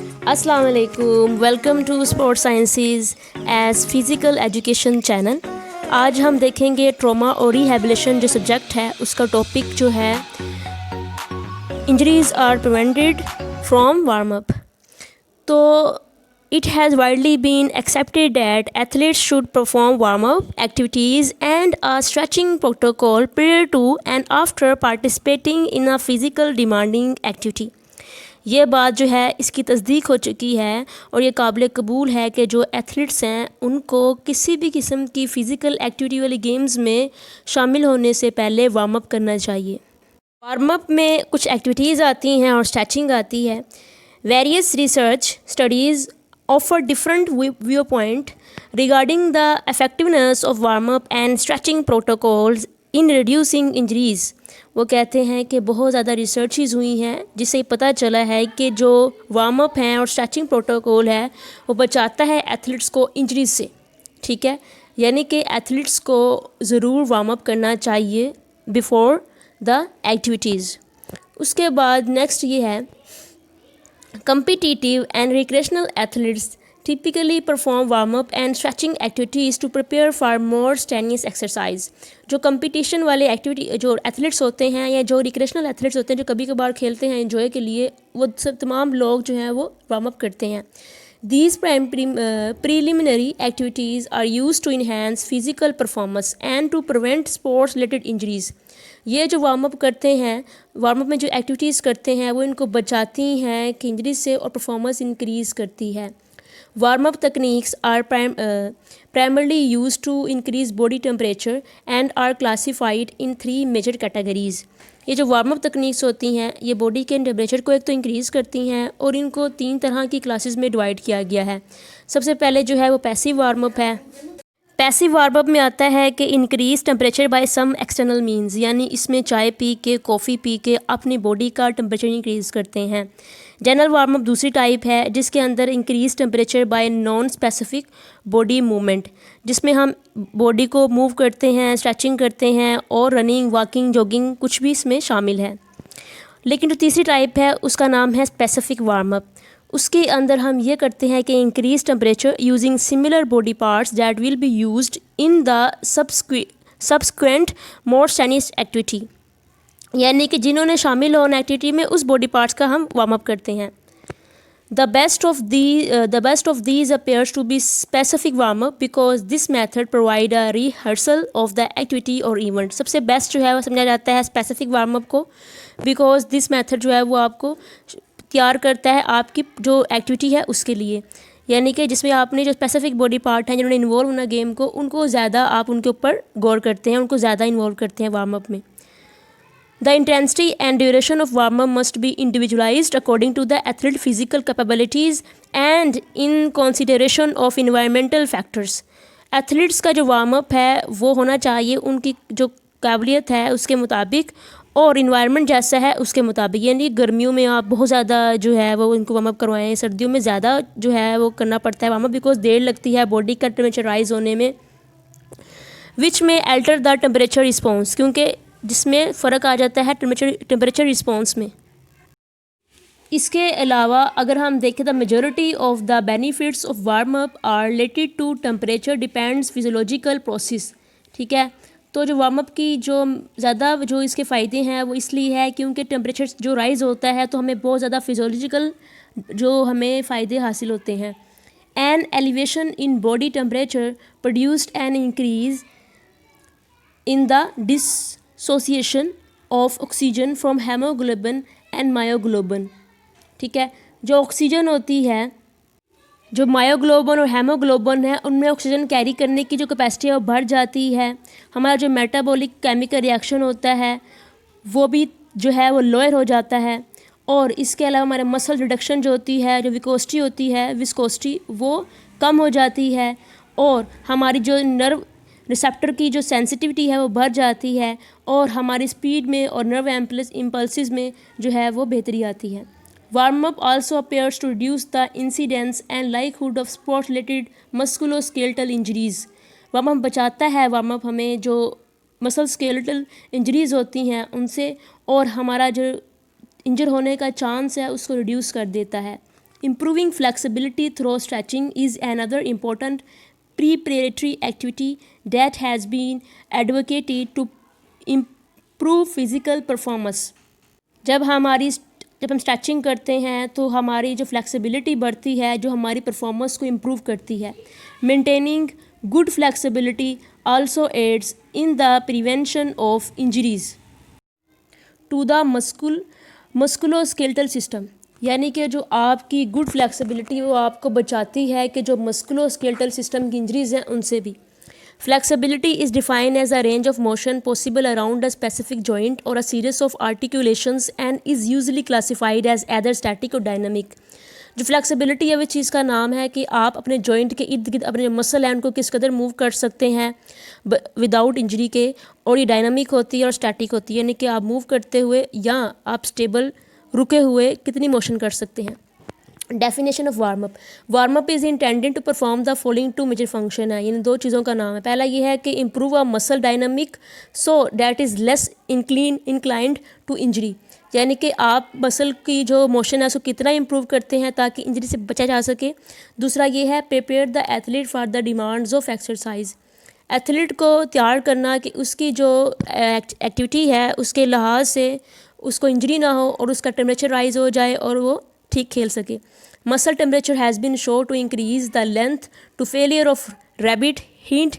अस्सलाम वालेकुम, welcome to sports sciences as physical education channel. आज हम देखेंगे ट्रॉमा और रिहैबिलिटेशन जो सब्जेक्ट है उसका टॉपिक जो है injuries are prevented from warm up. तो it has widely been accepted that athletes should perform warm-up activities and a stretching protocol prior to and after participating in a physical demanding activity। ये बात जो है इसकी तस्दीक हो चुकी है और ये काबिल कबूल है कि जो एथलीट्स हैं उनको किसी भी किस्म की फ़िज़िकल एक्टिविटी वाली गेम्स में शामिल होने से पहले वार्म अप करना चाहिए। वार्म अप में कुछ एक्टिविटीज़ आती हैं और स्ट्रेचिंग आती है। Various research studies offer different viewpoint regarding the effectiveness of warm-up and stretching protocols in reducing injuries। वो कहते हैं कि बहुत ज़्यादा रिसर्चेज हुई हैं जिससे पता चला है कि जो वार्म अप हैं और स्ट्रेचिंग प्रोटोकॉल है वो बचाता है एथलीट्स को इंजरीज से। ठीक है, यानी कि एथलीट्स को ज़रूर वार्म अप करना चाहिए बिफोर द एक्टिविटीज़। उसके बाद नेक्स्ट ये है competitive and recreational athletes typically perform warm-up and stretching activities to prepare for more strenuous exercise। जो कंपटीशन वाले एक्टिविटी जो एथलीट्स होते हैं या जो रिक्रेशनल एथलीट्स होते हैं जो कभी कभार खेलते हैं एंजॉय के लिए, वो सब तमाम लोग जो हैं वो वार्म अप करते हैं। These preliminary activities are used to enhance physical performance and to prevent sports related injuries। ये जो वार्म अप करते हैं, वार्म अप में जो एक्टिविटीज़ करते हैं वो इनको बचाती हैं कि इंजरी से और परफॉर्मेंस इंक्रीज़ करती है। वार्म अप तकनीक्स are primarily use to increase body temperature and are classified in 3 major categories. ये जो वार्म अप तकनीक्स होती हैं ये बॉडी के टेम्परेचर को एक तो इंक्रीज़ करती हैं और इनको 3 तरह की क्लासेस में डिवाइड किया गया है। सबसे पहले जो है वो पैसिव वार्म अप है। पैसिव वार्म अप में आता है कि increase temperature by some external means, यानी इसमें चाय पी के कॉफ़ी पी के अपनी बॉडी का टेम्परेचर इंक्रीज़ करते हैं। जनरल वार्म अप दूसरी टाइप है जिसके अंदर increase temperature bye non specific body movement, जिसमें हम बॉडी को मूव करते हैं, स्ट्रेचिंग करते हैं और रनिंग, वॉकिंग, जॉगिंग कुछ भी इसमें शामिल है। लेकिन जो तीसरी टाइप है उसका नाम है स्पेसिफिक वार्म अप। उसके अंदर हम ये करते हैं कि increase temperature using similar body parts that will be used in the subsequent more strenuous activity, यानी कि जिन्होंने शामिल होना एक्टिविटी में उस बॉडी पार्ट्स का हम वार्म अप करते हैं। The best of these appears to be specific warm-up because this method provide a rehearsal of the activity or event। सबसे बेस्ट जो है वो समझा जाता है स्पेसिफिक वार्म अप को, बिकॉज दिस मेथड जो है वो आपको तैयार करता है आपकी जो एक्टिविटी है उसके लिए, यानी कि जिसमें आपने जो स्पेसिफिक बॉडी पार्ट हैं जिन्होंने इन्वॉल्व होना गेम को, उनको ज़्यादा आप उनके ऊपर गौर करते हैं, उनको ज़्यादा इन्वॉल्व करते हैं वार्म अप में। The intensity and duration of warm-up must be individualized according to the athlete's physical capabilities and in consideration of environmental factors। Athletes का जो वार्म-अप है वो होना चाहिए उनकी जो काबिलियत है उसके मुताबिक और इन्वायरमेंट जैसा है उसके मुताबिक, यानी गर्मियों में आप बहुत ज़्यादा जो है वो इनको वार्म अप करवाएं, सर्दियों में ज़्यादा जो है वो करना पड़ता है वार्म अप बिकॉज देर लगती है बॉडी का टेम्परेचर राइज होने में, विच में अल्टर द टेम्परेचर रिस्पॉन्स, क्योंकि जिसमें फ़र्क आ जाता है टेम्परेचर रिस्पॉन्स में। इसके अलावा अगर हम देखें the majority of the benefits of warm up are related to temperature depends physiological process. ठीक है, तो जो वार्म अप की जो ज़्यादा जो इसके फ़ायदे हैं वो इसलिए है क्योंकि टेम्परेचर जो राइज़ होता है तो हमें बहुत ज़्यादा फिजियोलॉजिकल जो हमें फ़ायदे हासिल होते हैं। An elevation in body temperature produced N increase in the dissociation of oxygen from haemoglobin and myoglobin. ठीक है, जो ऑक्सीजन होती है, जो मायोग्लोबिन और हेमोग्लोबिन है, उनमें ऑक्सीजन कैरी करने की जो कैपेसिटी है वो बढ़ जाती है। हमारा जो मेटाबॉलिक केमिकल रिएक्शन होता है वो भी जो है वो लोअर हो जाता है। और इसके अलावा हमारे मसल रिडक्शन जो होती है, जो विस्कोसिटी वो कम हो जाती है और हमारी जो नर्व रिसेप्टर की जो सेंसिटिविटी है वो बढ़ जाती है और हमारी स्पीड में और नर्व इम्पल्सिस में जो है वो बेहतरी आती है। Warm up also appears to reduce the incidence and likelihood of sports related musculoskeletal injuries. Warm up बचाता है, वार्म अप हमें जो मसल स्केलेटल इंजरीज़ होती हैं उनसे और हमारा जो इंजर होने का चांस है उसको रिड्यूस कर देता है। Improving flexibility through stretching is another important preparatory activity that has been advocated to improve physical performance. जब हम स्ट्रेचिंग करते हैं तो हमारी जो फ्लेक्सिबिलिटी बढ़ती है, जो हमारी परफॉर्मेंस को इम्प्रूव करती है. Maintaining good flexibility also aids in the prevention of injuries to the musculoskeletal system. यानी कि जो आपकी गुड फ्लेक्सिबिलिटी वो आपको बचाती है कि जो मस्कुलोस्केलेटल सिस्टम की इंजरीज़ हैं उनसे भी. Flexibility is defined as a range of motion possible around a specific joint or a series of articulations and is usually classified as either static or dynamic. जो फ्लेक्सिबिलिटी है वो चीज़ का नाम है कि आप अपने जॉइंट के इर्द गिर्द अपने मसल है उनको किस कदर मूव कर सकते हैं विदाउट इंजरी के, और ये डायनामिक होती है और स्टैटिक होती है, यानी कि आप मूव करते हुए या आप स्टेबल रुके हुए कितनी मोशन कर सकते हैं. Definition of warm up is intended to perform the following two major function है. इन दो चीज़ों का नाम है. पहला ये है कि improve a muscle dynamic so that is less inclined to injury. यानी कि आप मसल की जो मोशन है उसको कितना इम्प्रूव करते हैं ताकि इंजरी से बचा जा सके. दूसरा ये है prepare the athlete for the demands of exercise. Athlete को तैयार करना कि उसकी जो एक्टिविटी है उसके लिहाज से उसको इंजरी ना हो और उसका टेम्परेचर राइज हो जाए और वो ठीक खेल सके. Muscle temperature has been show to increase the length to failure of rabbit hind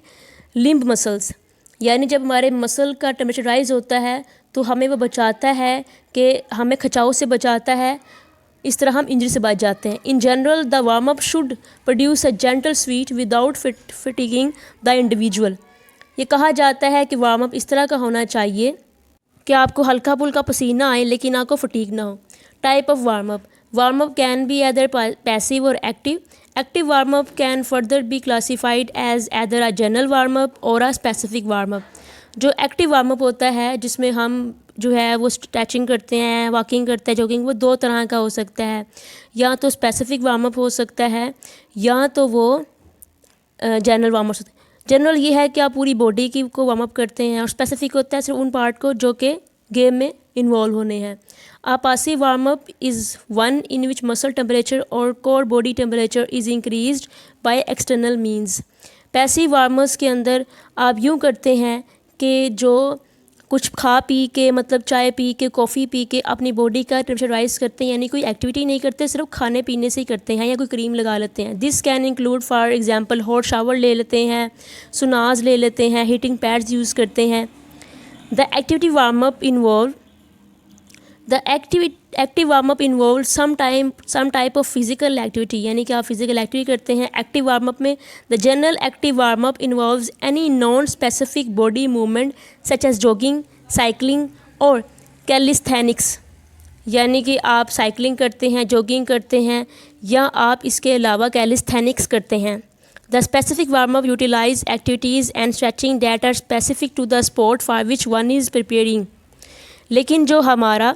limb muscles. यानी जब हमारे मसल का टेम्परेचर राइज होता है तो हमें वो बचाता है कि हमें खिंचाव से बचाता है, इस तरह हम इंजरी से बच जाते हैं. In general the warm up should produce a gentle sweat without fatiguing the individual. ये कहा जाता है कि वार्म अप इस तरह का होना चाहिए कि आपको हल्का फुल्का पसीना आए लेकिन आपको फटीग ना हो. Type of warm up can be either passive or active. Active warm up can further be classified as either a general warm up or a specific warm up. जो एक्टिव वार्म अप होता है जिसमें हम जो है वो stretching करते हैं, वॉकिंग करते हैं, जॉगिंग, वो दो तरह का हो सकता है. या तो स्पेसिफिक वार्म अप हो सकता है या तो वो जनरल वार्म अप हो सकता है. जनरल ये है कि आप पूरी बॉडी की को वार्म अप करते हैं और स्पेसिफिक होता है सिर्फ उन पार्ट को जो कि गेम में इन्वॉल्व होने हैं. A passive warm-up is one in which muscle temperature or core body temperature is increased by external means. Passive warmers के अंदर आप यूँ करते हैं कि जो कुछ खा पी के, मतलब चाय पी के, कॉफ़ी पी के अपनी बॉडी का टेम्परेचर राइज करते हैं, यानी कोई एक्टिविटी नहीं करते, सिर्फ खाने पीने से ही करते हैं या कोई क्रीम लगा लेते हैं. This can include for example hot shower ले लेते हैं, सुनाज ले लेते हैं, हीटिंग पैड्स यूज़ करते हैं. The activity warm up involve The active warm up involves some type of physical activity. यानी कि आप फिजिकल एक्टिविटी करते हैं एक्टिव वार्म अप में. The general active warm up involves any non-specific body movement such as jogging, cycling or calisthenics. यानी कि आप cycling करते हैं, जॉगिंग करते हैं या आप इसके अलावा कैलिस्थेनिक्स करते हैं. The specific warm up utilize activities and stretching that are specific to the sport for which one is preparing. लेकिन जो हमारा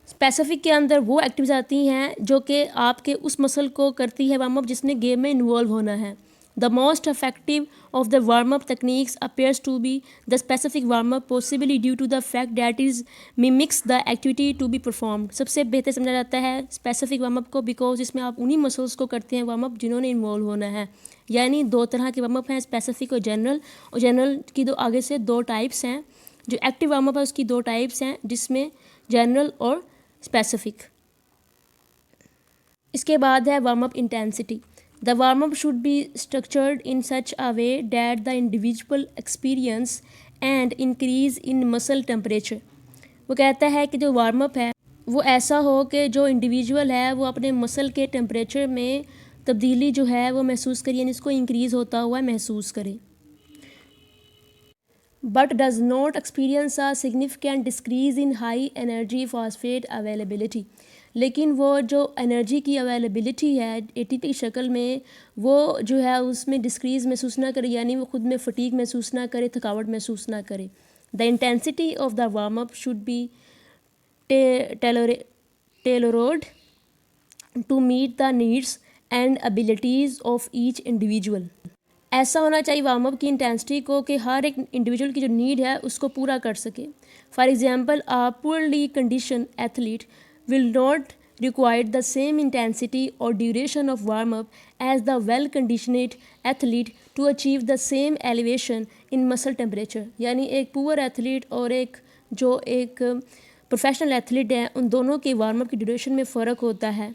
स्पेसिफिक के अंदर वो एक्टिविटीज आती हैं जो कि आपके उस मसल को करती है वार्म अप जिसने गेम में इन्वॉल्व होना है. The most effective of the warm up techniques appears to be the specific warm up possibly due to the fact that is mimics the activity to be performed. सबसे बेहतर समझा जाता है specific warm up को because इसमें आप उन्हीं muscles को करते हैं वार्म अप जिन्होंने इन्वॉल्व होना है. यानी दो तरह के वार्म अप हैं, स्पेसिफिक और जनरल की दो आगे से दो टाइप्स हैं. जो एक्टिव वार्म अप है उसकी दो टाइप्स हैं जिसमें जनरल और स्पेसिफिक. इसके बाद है warm up intensity. The warm up should be structured in such a way that the individual experience and increase in muscle temperature. वो कहता है कि जो वार्म अप है वो ऐसा हो कि जो इंडिविजुअल है वो अपने मसल के टेम्परेचर में तब्दीली जो है वो महसूस करे, यानी इसको इंक्रीज़ होता हुआ महसूस करे. But does not experience a significant decrease in high energy phosphate availability. लेकिन वो जो एनर्जी की अवेलेबिलिटी है एटीपी की शक्ल में वो जो है उसमें डिक्रीज़ महसूस ना करे, यानी वो खुद में फटीग महसूस ना करे, थकावट महसूस ना करे. The intensity of the warm up should be tailored to meet the needs and abilities of each individual. ऐसा होना चाहिए वार्म अप की इंटेंसिटी को कि हर एक इंडिविजुअल की जो नीड है उसको पूरा कर सके. For example a poorly condition athlete will not required the same intensity or duration of warm-up as the well-conditioned athlete to achieve the same elevation in muscle temperature. यानी एक पुअर एथलीट और एक professional athlete है, उन दोनों की warm up की duration में फ़र्क होता है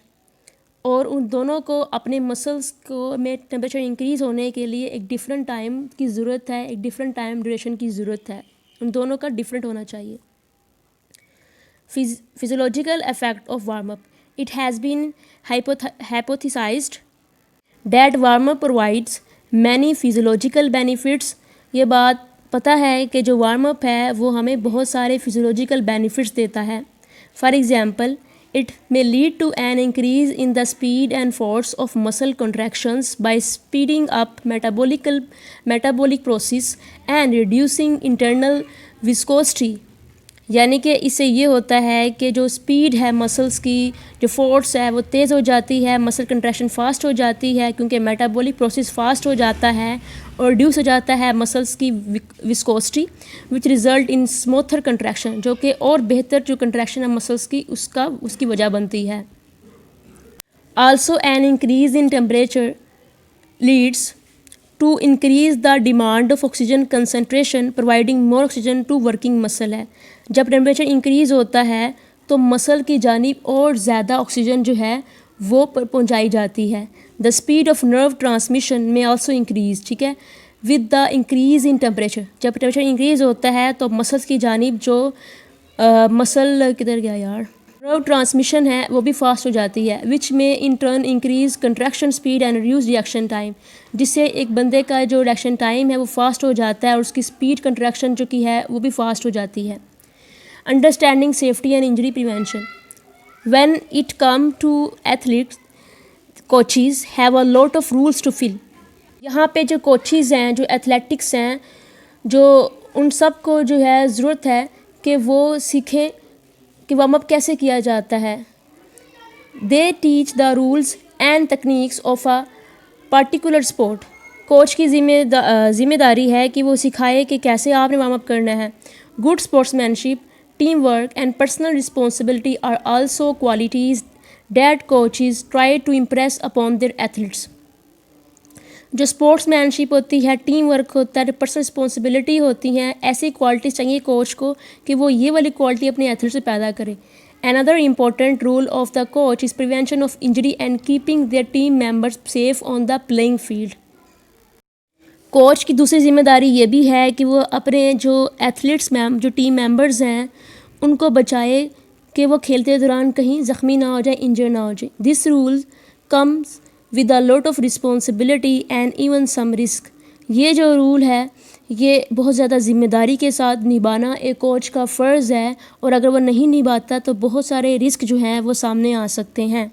और उन दोनों को अपने मसल्स को में टेम्परेचर इंक्रीज़ होने के लिए एक डिफरेंट टाइम की ज़रूरत है, एक डिफरेंट टाइम ड्यूरेशन की ज़रूरत है, उन दोनों का डिफरेंट होना चाहिए. Physiological effect of warm-up. It has been hypothesized that warm-up provides many physiological benefits. ये बात पता है कि जो वार्म-अप है वो हमें बहुत सारे फिजियोलॉजिकल बेनिफिट्स देता है. For example, it may lead to an increase in the speed and force of muscle contractions by speeding up metabolic process and reducing internal viscosity. यानी कि इससे ये होता है कि जो स्पीड है मसल्स की, जो फोर्स है वो तेज़ हो जाती है, मसल कंट्रैक्शन फास्ट हो जाती है क्योंकि मेटाबॉलिक प्रोसेस फास्ट हो जाता है और रिड्यूस हो जाता है मसल्स की विस्कोसिटी विच रिज़ल्ट इन स्मूथर कंट्रैक्शन, जो कि और बेहतर जो कंट्रैक्शन है मसल्स की उसकी वजह बनती है. Also an increase in temperature leads to increase the demand of oxygen concentration providing more oxygen to working muscle है. जब टेम्परेचर इंक्रीज़ होता है तो मसल की जानिब और ज़्यादा ऑक्सीजन जो है वो पहुंचाई जाती है. The speed of nerve transmission में आल्सो इंक्रीज़, ठीक है, with the increase in temperature. जब टेम्परेचर इंक्रीज़ होता है तो मसल्स की जानिब जो मसल किधर गया यार नर्व ट्रांसमिशन है वो भी फास्ट हो जाती है, विच में in turn increase contraction speed and reduce reaction time, जिससे एक बंदे का जो रिएक्शन टाइम है वो फास्ट हो जाता है और उसकी स्पीड कंट्रैक्शन जो की है वो भी फास्ट हो जाती है. Understanding safety and injury prevention. When it come to athletes, coaches have a lot of rules to fill. यहाँ पे जो कोचेज़ हैं, जो एथलेटिक्स हैं, जो उन सब को जो है ज़रूरत है कि वो सीखें कि वार्म अप कैसे किया जाता है. They teach the rules and techniques of a particular sport. Coach की जिम्मेदारी है कि वो सिखाए कि कैसे आपने वार्म अप करना है. Good sportsmanship, team work and personal responsibility are also qualities that coaches try to impress upon their athletes. जो स्पोर्ट्समैनशिप होती है, टीम वर्क होता है, पर्सनल रिस्पॉन्सिबिलिटी होती हैं, ऐसी क्वालिटीज़ चाहिए कोच को कि वो ये वाली क्वालिटी अपने एथलीट से पैदा करे. Another important role of the coach is prevention of injury and keeping their team members safe on the playing field. Coach की दूसरी जिम्मेदारी ये भी है कि वो अपने जो एथलीट्स जो टीम मेंबर्स हैं उनको बचाए कि वो खेलते दौरान कहीं ज़ख्मी ना हो जाए, इंजर ना हो जाए. This rule comes with a lot of responsibility and even some risk. ये जो रूल है ये बहुत ज़्यादा ज़िम्मेदारी के साथ निभाना एक कोच का फ़र्ज़ है और अगर वो नहीं निभाता तो बहुत सारे रिस्क जो हैं वो सामने आ सकते हैं.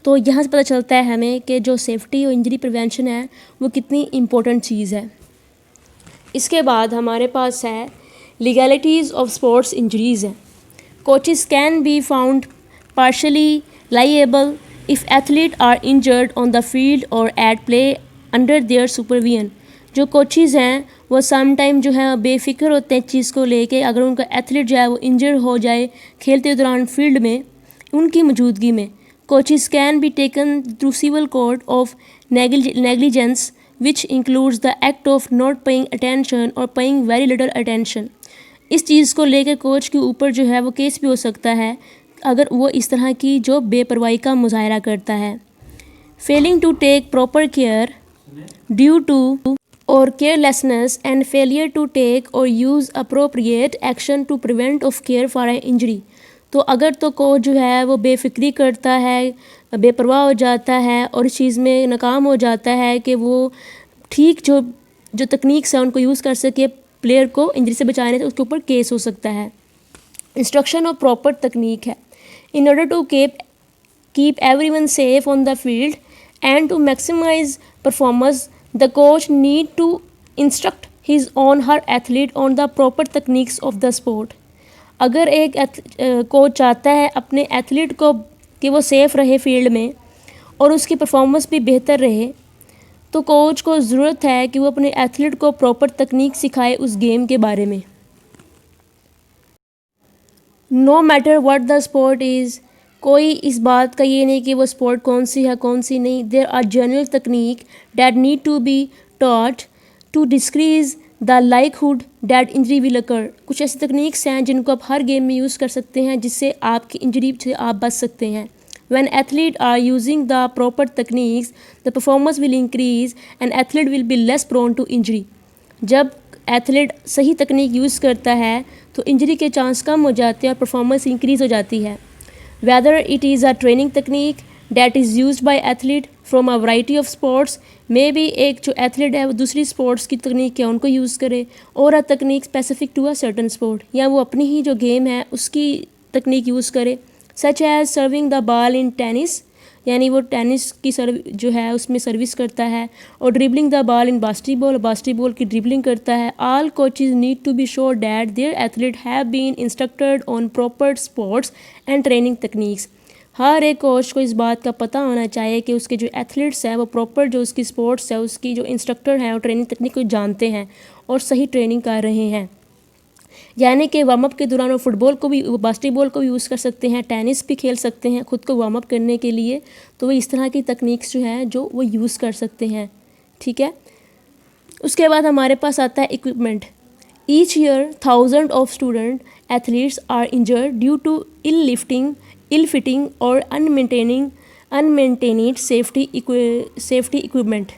तो यहाँ से पता चलता है हमें कि जो सेफ्टी और इंजरी प्रिवेंशन है वो कितनी इम्पोर्टेंट चीज़ है. इसके बाद हमारे पास है लीगैलिटीज़ ऑफ स्पोर्ट्स इंजरीज़ हैं. Coaches can be found partially liable if athlete are injured on the field or at play under their supervision. जो कोचेज़ हैं वो सम टाइम जो है बेफिक्र होते हैं चीज़ को लेके, अगर उनका एथलीट जो है वो इंजर हो जाए खेलते दौरान फील्ड में उनकी मौजूदगी में. Coaches can be taken through civil court of negligence which includes the act of not paying attention or paying very little attention. इस चीज़ को लेकर कोच के ऊपर जो है वो केस भी हो सकता है अगर वो इस तरह की जो बेपरवाही का मुजाहरा करता है. Failing to take proper care due to or carelessness and failure to take or use appropriate action to prevent of care for an injury. तो अगर तो कोच जो है वो बेफिक्री करता है, बेपरवाह हो जाता है और इस चीज़ में नाकाम हो जाता है कि वो ठीक जो तकनीक्स हैं उनको यूज़ कर सके प्लेयर को इंजरी से बचाने, से उसके ऊपर केस हो सकता है. इंस्ट्रक्शन और प्रॉपर तकनीक है. In order to keep everyone safe on the field and to maximize performance, the coach need to instruct his or her athlete on the proper techniques of the sport. अगर एक coach चाहता है अपने athlete को कि वो safe रहे field में और उसकी परफॉर्मेंस भी बेहतर रहे, तो कोच को ज़रूरत है कि वो अपने एथलीट को प्रॉपर तकनीक सिखाए उस गेम के बारे में. No matter what the sport is, कोई इस बात का ये नहीं कि वो स्पोर्ट कौन सी है कौन सी नहीं. देयर आर जनरल तकनीक that need to be taught to decrease the likelihood that injury will occur. कुछ ऐसी तकनीक्स हैं जिनको आप हर गेम में यूज़ कर सकते हैं जिससे आपकी इंजरी से आप बच सकते हैं. When athletes are using the proper techniques, the performance will increase and athlete will be less prone to injury. जब एथलीट सही तकनीक यूज़ करता है तो इंजरी के चांस कम हो जाते हैं और परफॉर्मेंस इंक्रीज़ हो जाती है. Whether it is a training technique that is used by athlete from a variety of sports, may be एक जो एथलीट है वो दूसरी स्पोर्ट्स की तकनीक है उनको यूज़ करे, और अ तकनीक specific to a certain sport, या वो अपनी ही जो गेम है उसकी तकनीक यूज़ करे. Such as serving the ball in tennis, यानी वो टेनिस की सर्व जो है उसमें सर्विस करता है, और dribbling the ball in basketball की ड्रिबलिंग करता है. All coaches need to be sure that their athlete have been instructed on proper sports and training तकनीक्स. हर एक कोच को इस बात का पता होना चाहिए कि उसके जो एथलीट्स हैं वो प्रॉपर जो उसकी स्पोर्ट्स है उसकी जो इंस्ट्रक्टर हैं वो ट्रेनिंग तकनीक को जानते हैं और सही ट्रेनिंग कर रहे हैं. यानी कि वार्म अप के दौरान वो फुटबॉल को भी बास्केटबॉल को भी यूज़ कर सकते हैं, टेनिस भी खेल सकते हैं ख़ुद को वार्म अप करने के लिए. तो वो इस तरह की तकनीक्स जो हैं जो वो यूज़ कर सकते हैं. ठीक है. उसके बाद हमारे पास आता है equipment. Each year thousand of student athletes are injured due to ill fitting or unmaintained safety equipment.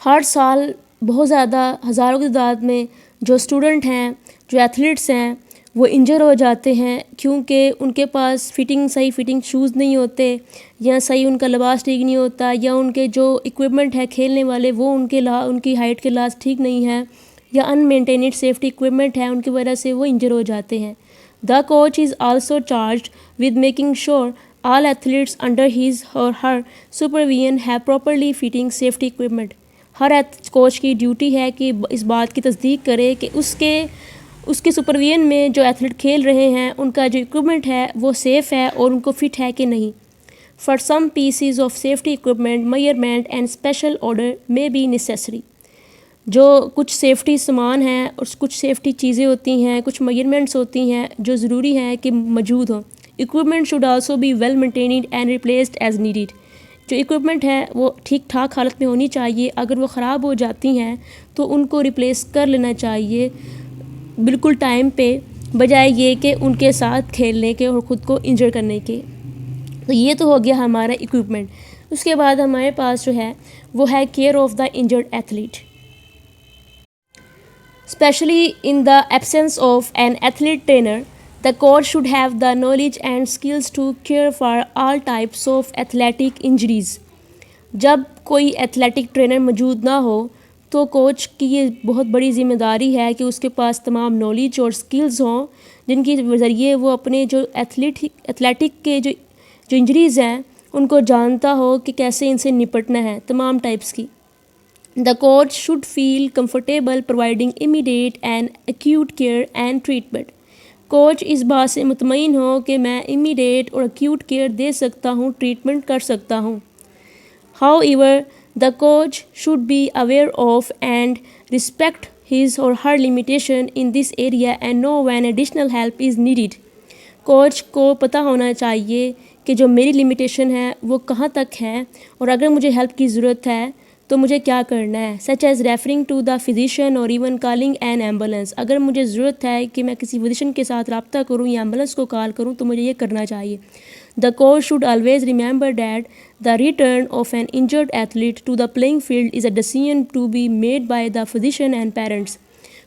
हर साल बहुत ज़्यादा हज़ारों की तादाद में जो स्टूडेंट हैं जो एथलीट्स हैं वो इंजर हो जाते हैं क्योंकि उनके पास सही फिटिंग शूज़ नहीं होते, या सही उनका लिबास ठीक नहीं होता, या उनके जो इक्विपमेंट है खेलने वाले वो उनकी हाइट के लिहाज ठीक नहीं है, या अनमेंटेन्ड सेफ्टी इक्विपमेंट है उनकी वजह से वो इंजर हो जाते हैं. The coach is also charged with making sure all athletes under his or her supervision have properly fitting safety equipment. Her coach की ड्यूटी है कि इस बात की तस्दीक करे कि उसके सुपरविजन में जो एथलीट खेल रहे हैं उनका जो इक्विपमेंट है वो सेफ़ है और उनको फिट है कि नहीं. For some pieces of safety equipment measurement and special order may be necessary. जो कुछ सेफ्टी सामान हैं और कुछ सेफ्टी चीज़ें होती हैं, कुछ मेजरमेंट्स होती हैं जो ज़रूरी हैं कि मौजूद हों. Equipment should also be well maintained and replaced as needed. जो इक्विपमेंट है वो ठीक ठाक हालत में होनी चाहिए. अगर वो ख़राब हो जाती हैं तो उनको रिप्लेस कर लेना चाहिए बिल्कुल टाइम पे, बजाय ये कि उनके साथ खेलने के और ख़ुद को इंजर करने के. तो ये तो हो गया हमारा इक्विपमेंट. उसके बाद हमारे पास जो है वो है care of the injured athlete. Specially in the absence of an athlete trainer, the coach should have the knowledge and skills to care for all types of athletic injuries. जब कोई एथलेटिक ट्रेनर मौजूद ना हो तो coach की ये बहुत बड़ी ज़िम्मेदारी है कि उसके पास तमाम नॉलेज और स्किल्स हों जिनके ज़रिए वो अपने जो एथलेटिक के जो इंजरीज़ हैं उनको जानता हो कि कैसे इनसे निपटना है, तमाम टाइप्स की. The coach should feel comfortable providing immediate and acute care and treatment. Coach इस बात से मुतमईन हो कि मैं इमीडिएट और एक्यूट केयर दे सकता हूँ, ट्रीटमेंट कर सकता हूँ. However the coach should be aware of and respect his or her limitation in this area and know when additional help is needed. Coach को पता होना चाहिए कि जो मेरी लिमिटेशन है वो कहाँ तक है और अगर मुझे हेल्प की ज़रूरत है तो मुझे क्या करना है. Such as referring to the physician or even calling an ambulance. अगर मुझे ज़रूरत है कि मैं किसी फिजिशियन के साथ रब्ता करूँ या एम्बुलेंस को कॉल करूँ तो मुझे ये करना चाहिए. The coach should always remember that the return of an injured athlete to the playing field is a decision to be made by the physician and parents.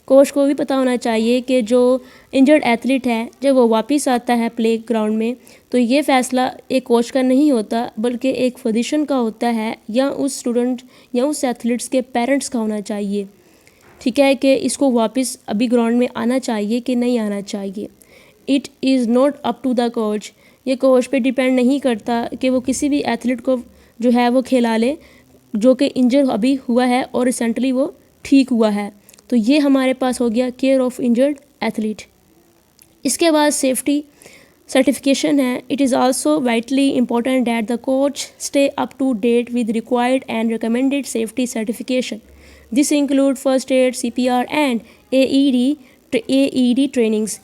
Coach को भी पता होना चाहिए कि जो इंजर्ड एथलीट है जब वो वापस आता है प्ले ग्राउंड में तो ये फ़ैसला एक कोच का नहीं होता बल्कि एक फिजिशियन का होता है या उस स्टूडेंट या उस एथलीट्स के पेरेंट्स का होना चाहिए. ठीक है कि इसको वापस अभी ग्राउंड में आना चाहिए कि नहीं आना चाहिए. It is not up to the coach. ये कोच पे डिपेंड नहीं करता कि वो किसी भी एथलीट को जो है वो खिला ले जो कि इंजर अभी हुआ है और रिसेंटली वो ठीक हुआ है. तो ये हमारे पास हो गया केयर ऑफ़ इंजर्ड एथलीट. इसके बाद सेफ्टी सर्टिफिकेशन है. It is also vitally important that the coach stay up to date with required and recommended safety certification. This include first aid, CPR and AED trainings.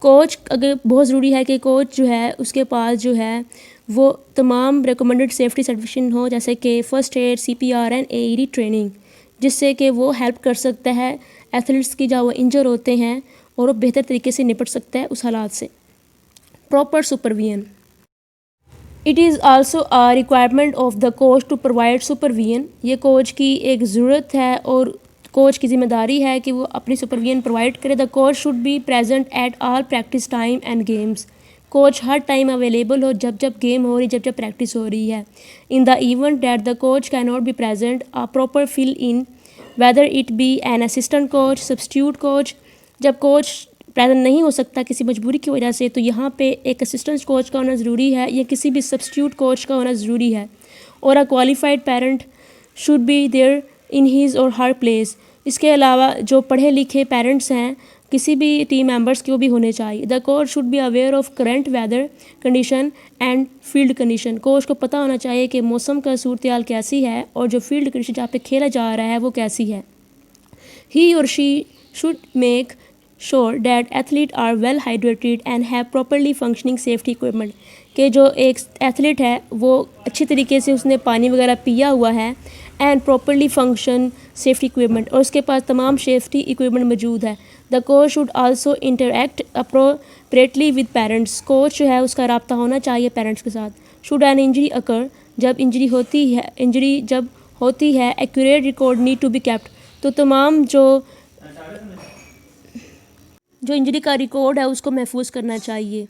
Coach अगर बहुत ज़रूरी है कि coach जो है उसके पास जो है वो तमाम रिकमेंडेड सेफ्टी सर्टिफिकेशन हो, जैसे कि first aid, CPR and AED training, जिससे कि वो हेल्प कर सकता है एथलीट्स की जब वो इंजर होते हैं और वो बेहतर तरीके से निपट सकता है उस हालात से। Proper supervision, it is also a requirement of the coach to provide supervision. ये कोच की एक ज़रूरत है और कोच की ज़िम्मेदारी है कि वो अपनी सुपरविजन प्रोवाइड करे। The coach should be present at all practice time and games. Coach her time available हो, जब जब गेम हो रही, जब जब प्रैक्टिस हो रही है। In the event that the coach can not be present, a proper fill in whether it be an assistant coach, substitute coach. जब कोच प्रेजेंट नहीं हो सकता किसी मजबूरी की वजह से, तो यहाँ पे एक असिस्टेंट कोच का होना ज़रूरी है या किसी भी सब्स्टिट्यूट कोच का होना ज़रूरी है। और a qualified parent should be there in his or her place. इसके अलावा जो पढ़े लिखे पेरेंट्स हैं किसी भी टीम मेंबर्स के, वो भी होने चाहिए। The coach should be aware of current weather condition and field condition. Coach को पता होना चाहिए कि मौसम का सूरत हाल कैसी है और जो फील्ड कंडीशन जहाँ पे खेला जा रहा है वो कैसी है। ही और she should make sure that athletes are well hydrated and have properly functioning safety equipment। कि जो एक एथलीट है वो अच्छी तरीके से उसने पानी वगैरह पिया हुआ है and properly function safety equipment, और उसके पास तमाम सेफ्टी इक्विपमेंट मौजूद है। The coach should also interact appropriately with parents. Coach जो है उसका रब्ता होना चाहिए पेरेंट्स के साथ। शुड एन इंजरी अकर, जब इंजरी होती है accurate record need to be kept. तो तमाम जो इंजरी का रिकॉर्ड है उसको महफूज करना चाहिए।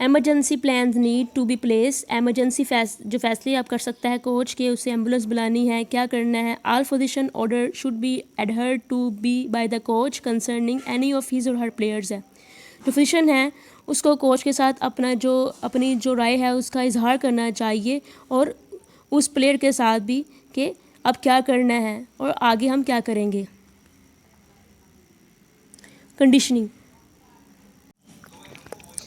Emergency plans need to be place. Emergency जो फैसले आप कर सकता है कोच के, उसे एम्बुलेंस बुलानी है, क्या करना है। All position order should be adhered to be by the coach concerning any of his or her players है। जो पोजीशन है उसको कोच के साथ अपनी जो राय है उसका इजहार करना चाहिए और उस प्लेयर के साथ भी कि अब क्या करना है और आगे हम क्या करेंगे। Conditioning,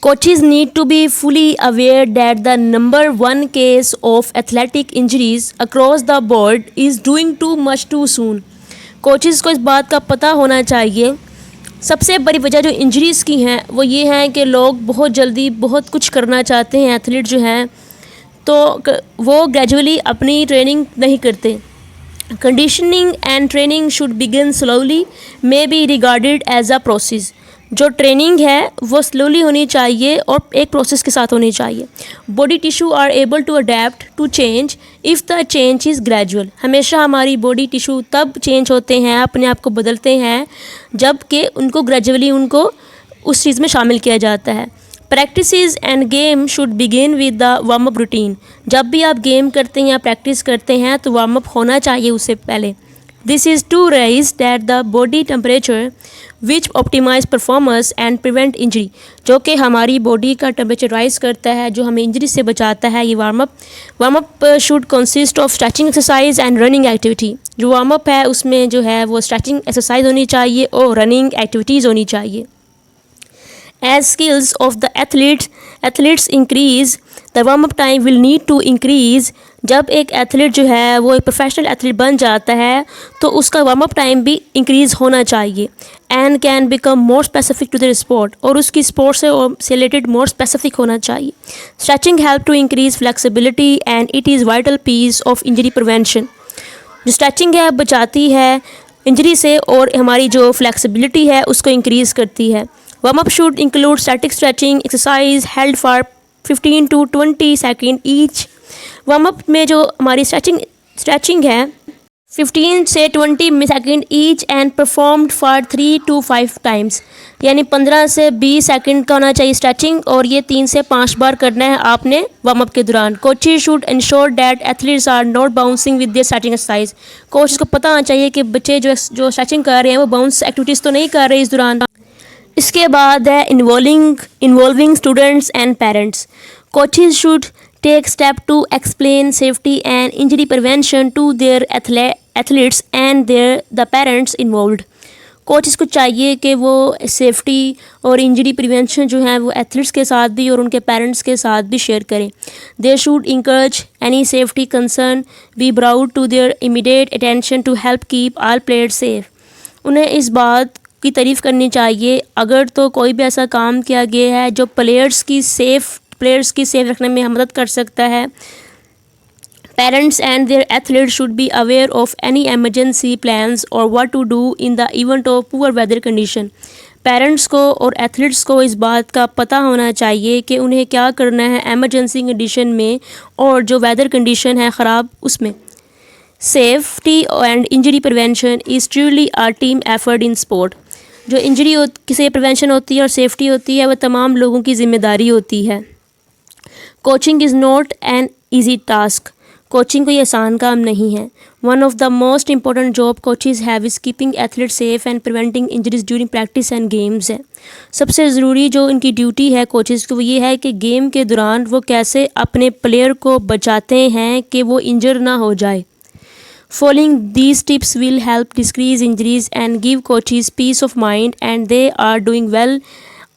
coaches need to be fully aware that the number one case of athletic injuries across the board is doing too much too soon। Coaches को इस बात का पता होना चाहिए। सबसे बड़ी वजह जो इंजरीज़ की हैं वो ये है कि लोग बहुत जल्दी बहुत कुछ करना चाहते हैं। एथलीट जो हैं तो वो ग्रेजुअली अपनी ट्रेनिंग नहीं करते। Conditioning and training should begin slowly, may be regarded as a process. जो ट्रेनिंग है वो स्लोली होनी चाहिए और एक प्रोसेस के साथ होनी चाहिए। Body tissue are able to adapt to change if the change is gradual. हमेशा हमारी बॉडी टिश्यू तब चेंज होते हैं, अपने आप को बदलते हैं, जबकि उनको ग्रेजुअली उनको उस चीज़ में शामिल किया जाता है। Practices end game should begin with the warm up routine. जब भी आप गेम करते हैं या प्रैक्टिस करते हैं तो वार्म अप होना चाहिए उससे पहले। This is to rise that the body temperature which optimize performance and prevent injury. जो कि हमारी बॉडी का टेम्परेचर राइज करता है, जो हमें इंजरी से बचाता है। ये warm up should consist of stretching exercise and running activity. जो वार्म अप है उसमें जो है वो स्ट्रेचिंग एक्सरसाइज होनी चाहिए और रनिंग एक्टिविटीज़ होनी चाहिए। As skills of the athletes increase, the warm-up time will need to increase। जब एक एथलीट जो है वो एक प्रोफेशनल एथलीट बन जाता है तो उसका वार्म अप टाइम भी इंक्रीज़ होना चाहिए। And can become more specific to the sport, और उसकी स्पोर्ट से रिलेटेड मोर स्पेसिफिक होना चाहिए। Stretching help to increase flexibility and it is vital piece of injury prevention. जो स्ट्रेचिंग है बचाती है इंजरी से और हमारी जो फ्लेक्सिबिलिटी है उसको इंक्रीज़ करती है। Warm up should include static stretching exercise held for 15 to 20 second each. Warm up में जो हमारी स्ट्रेचिंग है 15 से 20 second each and performed for 3 to 5 times. यानी 15 से 20 सेकेंड का होना चाहिए स्ट्रेचिंग, और ये 3 से 5 बार करना है आपने वार्म अप के दौरान। Coaches should ensure that athletes are not bouncing with their stretching exercise. Coach को पता होना चाहिए कि बच्चे जो स्ट्रेचिंग कर रहे हैं वो बाउंस एक्टिविटीज़ तो नहीं कर रहे इस दौरान। इसके बाद है involving students and parents. Coaches should take step to explain safety and injury prevention to their athletes and the parents involved. Coaches को चाहिए कि वो सेफ्टी और इंजरी प्रिवेंशन जो है वो एथलीट्स के साथ भी और उनके पेरेंट्स के साथ भी शेयर करें। They should encourage any safety concern be brought to their immediate attention to help keep all players safe. उन्हें इस बात की तारीफ़ करनी चाहिए अगर तो कोई भी ऐसा काम किया गया है जो प्लेयर्स की सेफ रखने में मदद कर सकता है। Parents and their athletes should be aware of any emergency plans or what to do in the event of poor weather condition. Parents को और एथलीट्स को इस बात का पता होना चाहिए कि उन्हें क्या करना है एमरजेंसी कंडीशन में और जो वेदर कंडीशन है ख़राब उसमें। Safety and injury prevention is truly a team effort in sport. जो इंजरी से प्रिवेंशन होती है और सेफ्टी होती है वह तमाम लोगों की ज़िम्मेदारी होती है। Coaching is not an easy task. Coaching कोई आसान काम नहीं है। One of the most important job coaches have is keeping athlete safe and preventing injuries during practice and games है। सबसे ज़रूरी जो इनकी ड्यूटी है कोचेज़ की वो ये है कि गेम के दौरान वो कैसे अपने प्लेयर को बचाते हैं कि वो इंजर ना हो जाए। Following these tips will help decrease injuries and give coaches peace of mind, and they are doing well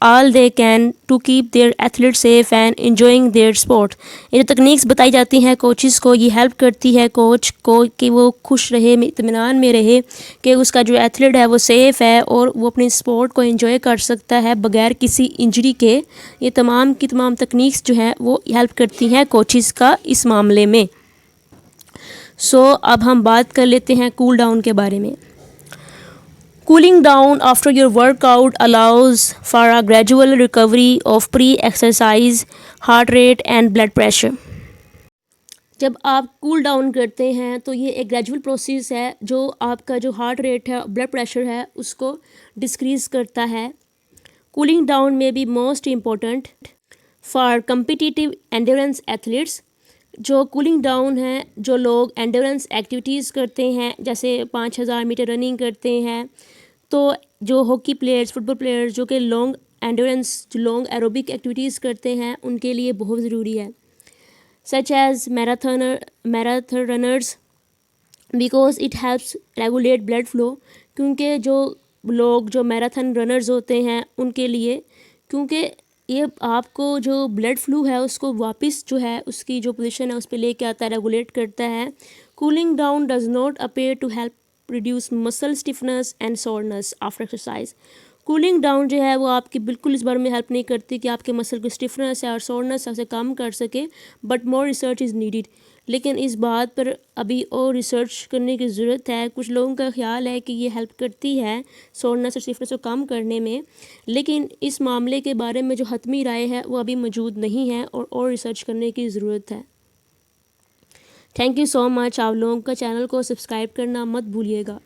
all they can to keep their athletes safe and enjoying their sport. ये जो तकनीक्स बताई जाती हैं कोचेज़ को ये help करती है coach को कि वो खुश रहे, इत्मीनान में रहे कि उसका जो एथलीट है वो सेफ़ है और वो अपनी स्पोर्ट को एंजॉय कर सकता है बगैर किसी इंजरी के। ये तमाम की तमाम तकनीक्स जो हैं वो हेल्प करती हैं कोचेज़ का इस मामले में। अब हम बात कर लेते हैं कूल डाउन के बारे में। Cooling down after your workout allows for a gradual recovery of pre exercise heart rate and blood pressure. जब आप कूल डाउन करते हैं तो ये एक ग्रेजुअल प्रोसेस है जो आपका जो हार्ट रेट है ब्लड प्रेशर है उसको डिक्रीज़ करता है। कूलिंग डाउन में be most important for competitive endurance athletes. जो कूलिंग डाउन है जो लोग एंड्योरेंस एक्टिविटीज़ करते हैं जैसे 5000 मीटर रनिंग करते हैं, तो जो हॉकी प्लेयर्स फुटबॉल प्लेयर्स जो कि long endurance long aerobic activities करते हैं उनके लिए बहुत ज़रूरी है। Such as marathon runners because it helps regulate blood flow. क्योंकि जो लोग जो मैराथन रनर्स होते हैं उनके लिए क्योंकि ये आपको जो ब्लड फ्लू है उसको वापस जो है उसकी जो पोजीशन है उस पर लेके आता है, रेगुलेट करता है। Cooling down does not appear to help reduce muscle stiffness and soreness after exercise. Cooling down जो है वो आपकी बिल्कुल इस बारे में हेल्प नहीं करती कि आपके मसल की स्टिफनेस है और सोरनेस है उसे कम कर सके, but more research is needed. लेकिन इस बात पर अभी और रिसर्च करने की ज़रूरत है। कुछ लोगों का ख्याल है कि ये हेल्प करती है सोरनेस और स्टिफनेस को कम करने में, लेकिन इस मामले के बारे में जो हतमी राय है वो अभी मौजूद नहीं है और रिसर्च करने की ज़रूरत है। Thank you so much. आप लोगों का चैनल को सब्सक्राइब करना मत भूलिएगा।